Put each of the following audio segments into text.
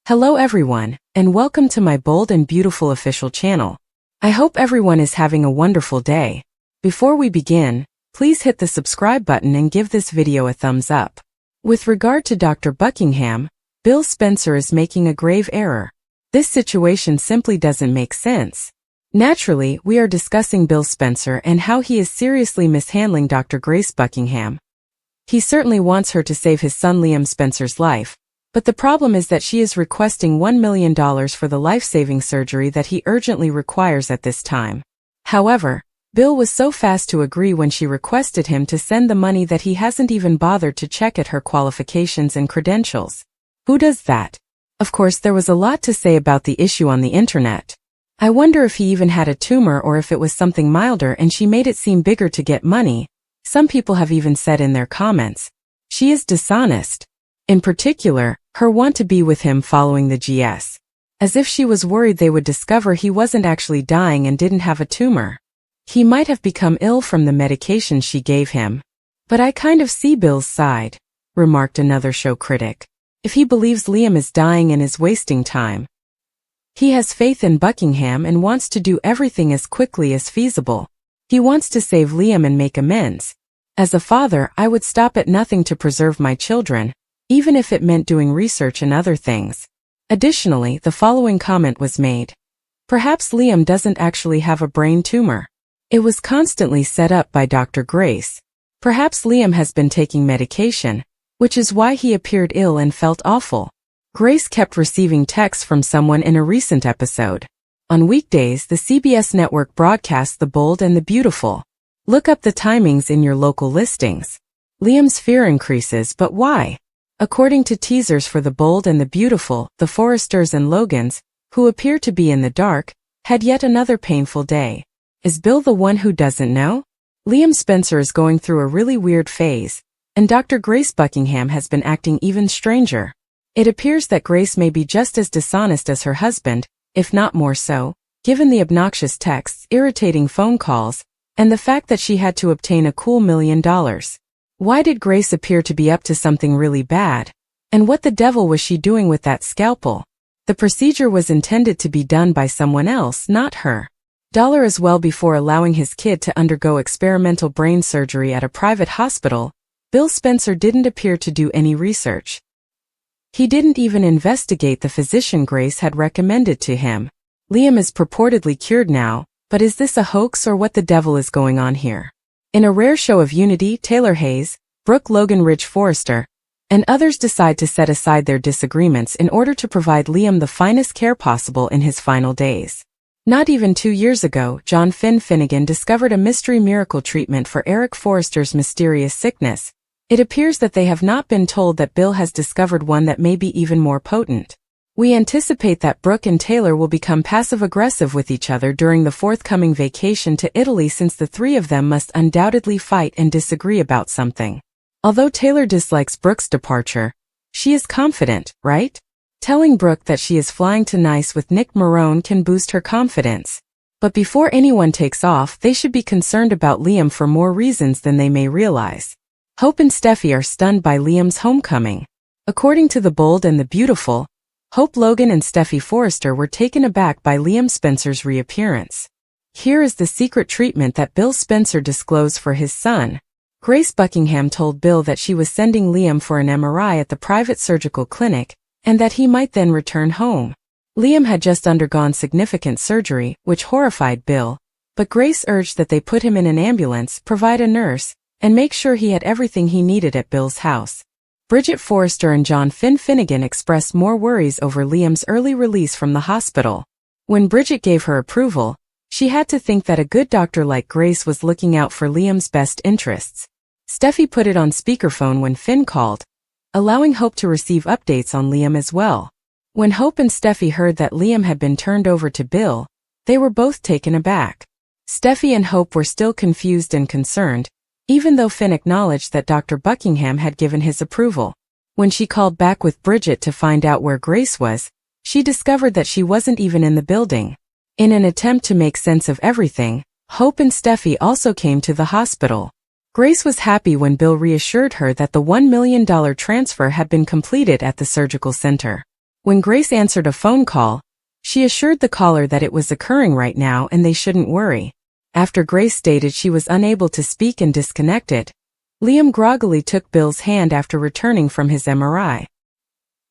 Hello everyone, and welcome to my bold and beautiful official channel. I hope everyone is having a wonderful day. Before we begin, please hit the subscribe button and give this video a thumbs up. With regard to Dr. Buckingham, Bill Spencer is making a grave error. This situation simply doesn't make sense. Naturally, we are discussing Bill Spencer and how he is seriously mishandling Dr. Grace Buckingham. He certainly wants her to save his son Liam Spencer's life. But the problem is that she is requesting $1 million for the life-saving surgery that he urgently requires at this time. However, Bill was so fast to agree when she requested him to send the money that he hasn't even bothered to check at her qualifications and credentials. Who does that? Of course, there was a lot to say about the issue on the internet. I wonder if he even had a tumor or if it was something milder and she made it seem bigger to get money. Some people have even said in their comments, she is dishonest. In particular, her want to be with him following the GS. As if she was worried they would discover he wasn't actually dying and didn't have a tumor. He might have become ill from the medication she gave him. But I kind of see Bill's side, remarked another show critic. If he believes Liam is dying and is wasting time. He has faith in Buckingham and wants to do everything as quickly as feasible. He wants to save Liam and make amends. As a father, I would stop at nothing to preserve my children, even if it meant doing research and other things. Additionally, the following comment was made. Perhaps Liam doesn't actually have a brain tumor. It was constantly set up by Dr. Grace. Perhaps Liam has been taking medication, which is why he appeared ill and felt awful. Grace kept receiving texts from someone in a recent episode. On weekdays, the CBS network broadcasts The Bold and the Beautiful. Look up the timings in your local listings. Liam's fear increases, but why? According to teasers for The Bold and the Beautiful, the Forresters and Logans, who appear to be in the dark, had yet another painful day. Is Bill the one who doesn't know? Liam Spencer is going through a really weird phase, and Dr. Grace Buckingham has been acting even stranger. It appears that Grace may be just as dishonest as her husband, if not more so, given the obnoxious texts, irritating phone calls, and the fact that she had to obtain a cool $1 million. Why did Grace appear to be up to something really bad? And what the devil was she doing with that scalpel? The procedure was intended to be done by someone else, not her. As well, before allowing his kid to undergo experimental brain surgery at a private hospital, Bill Spencer didn't appear to do any research. He didn't even investigate the physician Grace had recommended to him. Liam is purportedly cured now, but is this a hoax or what the devil is going on here? In a rare show of unity, Taylor Hayes, Brooke Logan Ridge Forrester, and others decide to set aside their disagreements in order to provide Liam the finest care possible in his final days. Not even 2 years ago, John Finnegan discovered a mystery miracle treatment for Eric Forrester's mysterious sickness. It appears that they have not been told that Bill has discovered one that may be even more potent. We anticipate that Brooke and Taylor will become passive-aggressive with each other during the forthcoming vacation to Italy, since the three of them must undoubtedly fight and disagree about something. Although Taylor dislikes Brooke's departure, she is confident, right? Telling Brooke that she is flying to Nice with Nick Marone can boost her confidence. But before anyone takes off, they should be concerned about Liam for more reasons than they may realize. Hope and Steffi are stunned by Liam's homecoming. According to The Bold and the Beautiful, Hope Logan and Steffi Forrester were taken aback by Liam Spencer's reappearance. Here is the secret treatment that Bill Spencer disclosed for his son. Grace Buckingham told Bill that she was sending Liam for an MRI at the private surgical clinic, and that he might then return home. Liam had just undergone significant surgery, which horrified Bill, but Grace urged that they put him in an ambulance, provide a nurse, and make sure he had everything he needed at Bill's house. Bridget Forrester and John Finnegan expressed more worries over Liam's early release from the hospital. When Bridget gave her approval, she had to think that a good doctor like Grace was looking out for Liam's best interests. Steffi put it on speakerphone when Finn called, allowing Hope to receive updates on Liam as well. When Hope and Steffi heard that Liam had been turned over to Bill, they were both taken aback. Steffi and Hope were still confused and concerned, even though Finn acknowledged that Dr. Buckingham had given his approval. When she called back with Bridget to find out where Grace was, she discovered that she wasn't even in the building. In an attempt to make sense of everything, Hope and Steffi also came to the hospital. Grace was happy when Bill reassured her that the $1 million transfer had been completed at the surgical center. When Grace answered a phone call, she assured the caller that it was occurring right now and they shouldn't worry. After Grace stated she was unable to speak and disconnected, Liam groggily took Bill's hand after returning from his MRI.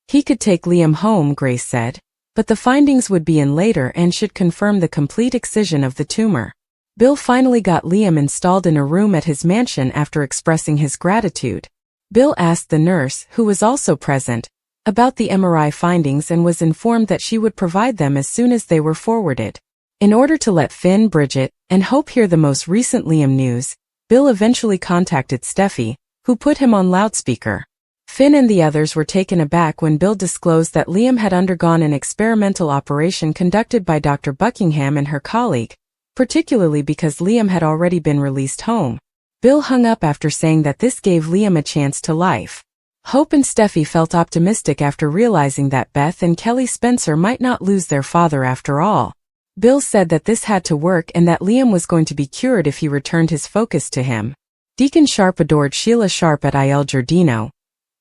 He could take Liam home, Grace said, but the findings would be in later and should confirm the complete excision of the tumor. Bill finally got Liam installed in a room at his mansion after expressing his gratitude. Bill asked the nurse, who was also present, about the MRI findings and was informed that she would provide them as soon as they were forwarded. In order to let Finn, Bridget, and Hope hear the most recent Liam news, Bill eventually contacted Steffi, who put him on loudspeaker. Finn and the others were taken aback when Bill disclosed that Liam had undergone an experimental operation conducted by Dr. Buckingham and her colleague, particularly because Liam had already been released home. Bill hung up after saying that this gave Liam a chance to life. Hope and Steffi felt optimistic after realizing that Beth and Kelly Spencer might not lose their father after all. Bill said that this had to work and that Liam was going to be cured if he returned his focus to him. Deacon Sharp adored Sheila Sharp at Il Giardino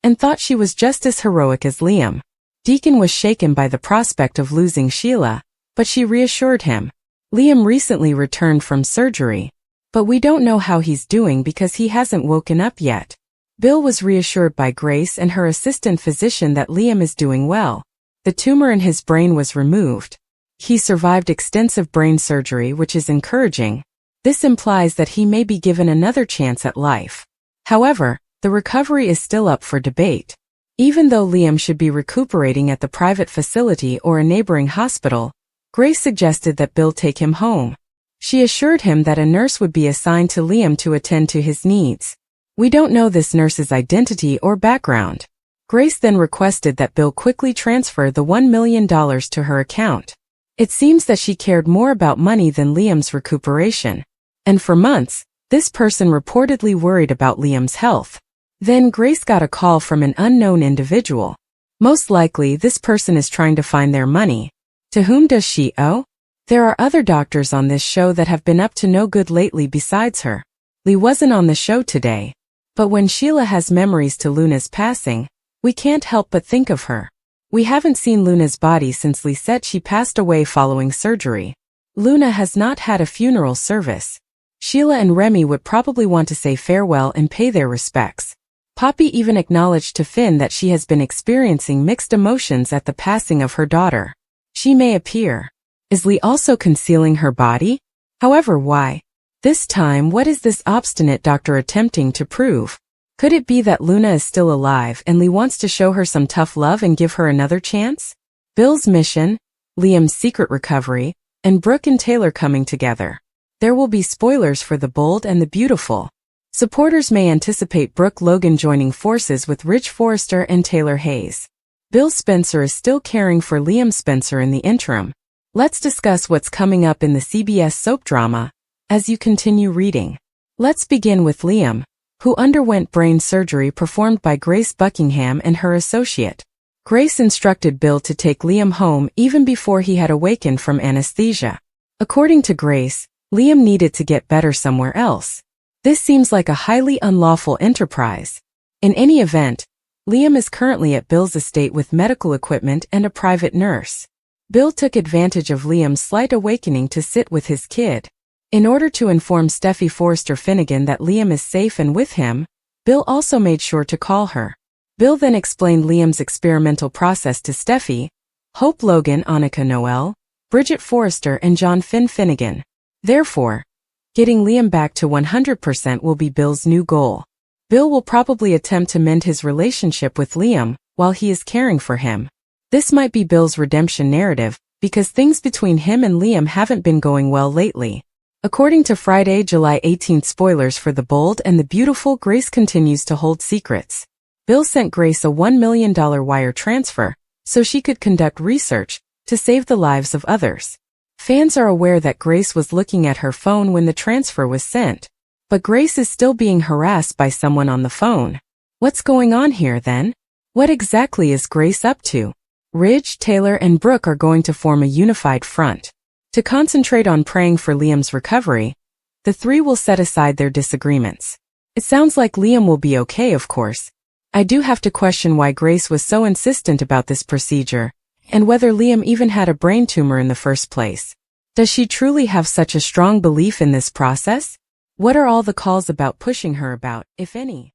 and thought she was just as heroic as Liam. Deacon was shaken by the prospect of losing Sheila, but she reassured him. Liam recently returned from surgery, but we don't know how he's doing because he hasn't woken up yet. Bill was reassured by Grace and her assistant physician that Liam is doing well. The tumor in his brain was removed. He survived extensive brain surgery, which is encouraging. This implies that he may be given another chance at life. However, the recovery is still up for debate. Even though Liam should be recuperating at the private facility or a neighboring hospital, Grace suggested that Bill take him home. She assured him that a nurse would be assigned to Liam to attend to his needs. We don't know this nurse's identity or background. Grace then requested that Bill quickly transfer the $1 million to her account. It seems that she cared more about money than Liam's recuperation. And for months, this person reportedly worried about Liam's health. Then Grace got a call from an unknown individual. Most likely this person is trying to find their money. To whom does she owe? There are other doctors on this show that have been up to no good lately besides her. Lee wasn't on the show today. But when Sheila has memories to Luna's passing, we can't help but think of her. We haven't seen Luna's body since Lee said she passed away following surgery. Luna has not had a funeral service. Sheila and Remy would probably want to say farewell and pay their respects. Poppy even acknowledged to Finn that she has been experiencing mixed emotions at the passing of her daughter. She may appear. Is Lee also concealing her body? However, why? This time, what is this obstinate doctor attempting to prove? Could it be that Luna is still alive and Lee wants to show her some tough love and give her another chance? Bill's mission, Liam's secret recovery, and Brooke and Taylor coming together. There will be spoilers for The Bold and the Beautiful. Supporters may anticipate Brooke Logan joining forces with Rich Forrester and Taylor Hayes. Bill Spencer is still caring for Liam Spencer in the interim. Let's discuss what's coming up in the CBS soap drama as you continue reading. Let's begin with Liam, who underwent brain surgery performed by Grace Buckingham and her associate. Grace instructed Bill to take Liam home even before he had awakened from anesthesia. According to Grace, Liam needed to get better somewhere else. This seems like a highly unlawful enterprise. In any event, Liam is currently at Bill's estate with medical equipment and a private nurse. Bill took advantage of Liam's slight awakening to sit with his kid. In order to inform Steffi Forrester Finnegan that Liam is safe and with him, Bill also made sure to call her. Bill then explained Liam's experimental process to Steffi, Hope Logan, Annika Noel, Bridget Forrester and John Finn Finnegan. Therefore, getting Liam back to 100% will be Bill's new goal. Bill will probably attempt to mend his relationship with Liam while he is caring for him. This might be Bill's redemption narrative, because things between him and Liam haven't been going well lately. According to Friday, July 18th spoilers for The Bold and the Beautiful, Grace continues to hold secrets. Bill sent Grace a $1 million wire transfer so she could conduct research to save the lives of others. Fans are aware that Grace was looking at her phone when the transfer was sent, but Grace is still being harassed by someone on the phone. What's going on here then? What exactly is Grace up to? Ridge, Taylor, and Brooke are going to form a unified front. To concentrate on praying for Liam's recovery, the three will set aside their disagreements. It sounds like Liam will be okay, of course. I do have to question why Grace was so insistent about this procedure, And whether Liam even had a brain tumor in the first place. Does she truly have such a strong belief in this process? What are all the calls about pushing her about, if any?